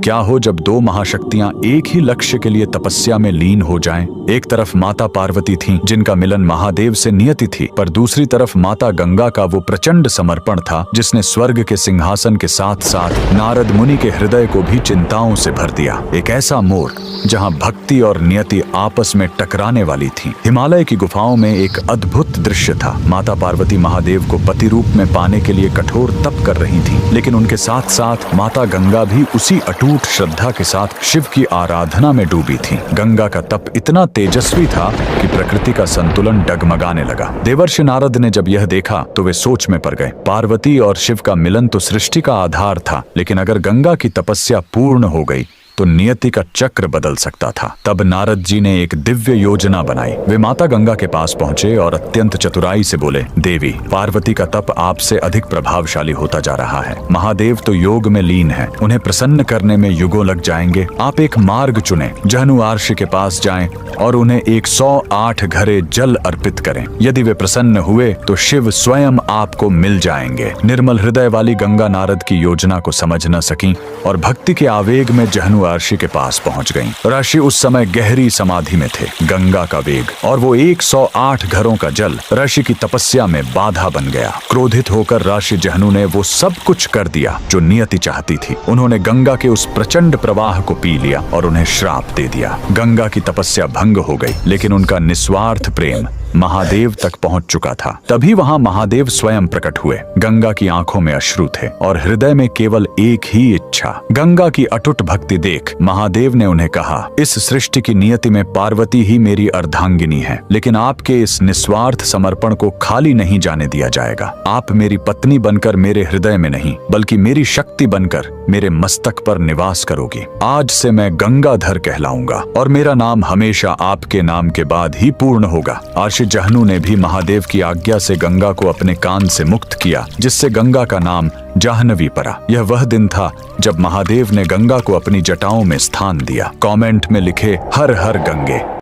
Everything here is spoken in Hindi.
क्या हो जब दो महाशक्तियां एक ही लक्ष्य के लिए तपस्या में लीन हो जाएं? एक तरफ माता पार्वती थीं, जिनका मिलन महादेव से नियति थी, पर दूसरी तरफ माता गंगा का वो प्रचंड समर्पण था जिसने स्वर्ग के सिंहासन के साथ साथ नारद मुनि के हृदय को भी चिंताओं से भर दिया। एक ऐसा मोड़ जहां भक्ति और नियति आपस में टकराने वाली थी। हिमालय की गुफाओं में एक अद्भुत दृश्य था। माता पार्वती महादेव को पति रूप में पाने के लिए कठोर तप कर रही थी, लेकिन उनके साथ साथ माता गंगा भी उसी अटूट श्रद्धा के साथ शिव की आराधना में डूबी थी। गंगा का तप इतना तेजस्वी था कि प्रकृति का संतुलन डगमगाने लगा। देवर्षि नारद ने जब यह देखा तो वे सोच में पड़ गए। पार्वती और शिव का मिलन तो सृष्टि का आधार था, लेकिन अगर गंगा की तपस्या पूर्ण हो गई तो नियति का चक्र बदल सकता था। तब नारद जी ने एक दिव्य योजना बनाई। वे माता गंगा के पास पहुंचे और अत्यंत चतुराई से बोले, देवी, पार्वती का तप आपसे अधिक प्रभावशाली होता जा रहा है। महादेव तो योग में लीन है, उन्हें प्रसन्न करने में युगों लग जाएंगे। आप एक मार्ग चुनें, जहनु आर्षि के पास जाएं और उन्हें 108 घड़े जल अर्पित करें। यदि वे प्रसन्न हुए तो शिव स्वयं आपको मिल जाएंगे। निर्मल हृदय वाली गंगा नारद की योजना को समझ न सकी और भक्ति के आवेग में जहनु ऋषि के पास पहुंच गईं। ऋषि उस समय गहरी समाधि में थे। गंगा का वेग और वो 108 घरों का जल ऋषि की तपस्या में बाधा बन गया। क्रोधित होकर ऋषि जहनु ने वो सब कुछ कर दिया जो नियति चाहती थी। उन्होंने गंगा के उस प्रचंड प्रवाह को पी लिया और उन्हें श्राप दे दिया। गंगा की तपस्या भंग हो गई, लेकिन उनका निस्वार्थ प्रेम महादेव तक पहुंच चुका था। तभी वहां महादेव स्वयं प्रकट हुए। गंगा की आंखों में अश्रु थे और हृदय में केवल एक ही इच्छा, गंगा की अटूट भक्ति देख महादेव ने उन्हें कहा, इस सृष्टि की नियति में पार्वती ही मेरी अर्धांगिनी है, लेकिन आपके इस निस्वार्थ समर्पण को खाली नहीं जाने दिया जाएगा। आप मेरी पत्नी बनकर मेरे हृदय में नहीं, बल्कि मेरी शक्ति बनकर मेरे मस्तक पर निवास करोगी। आज से मैं गंगाधर कहलाऊंगा और मेरा नाम हमेशा आपके नाम के बाद ही पूर्ण होगा। जहनु ने भी महादेव की आज्ञा से गंगा को अपने कान से मुक्त किया, जिससे गंगा का नाम जाह्नवी पड़ा। यह वह दिन था जब महादेव ने गंगा को अपनी जटाओं में स्थान दिया। कमेंट में लिखे, हर हर गंगे।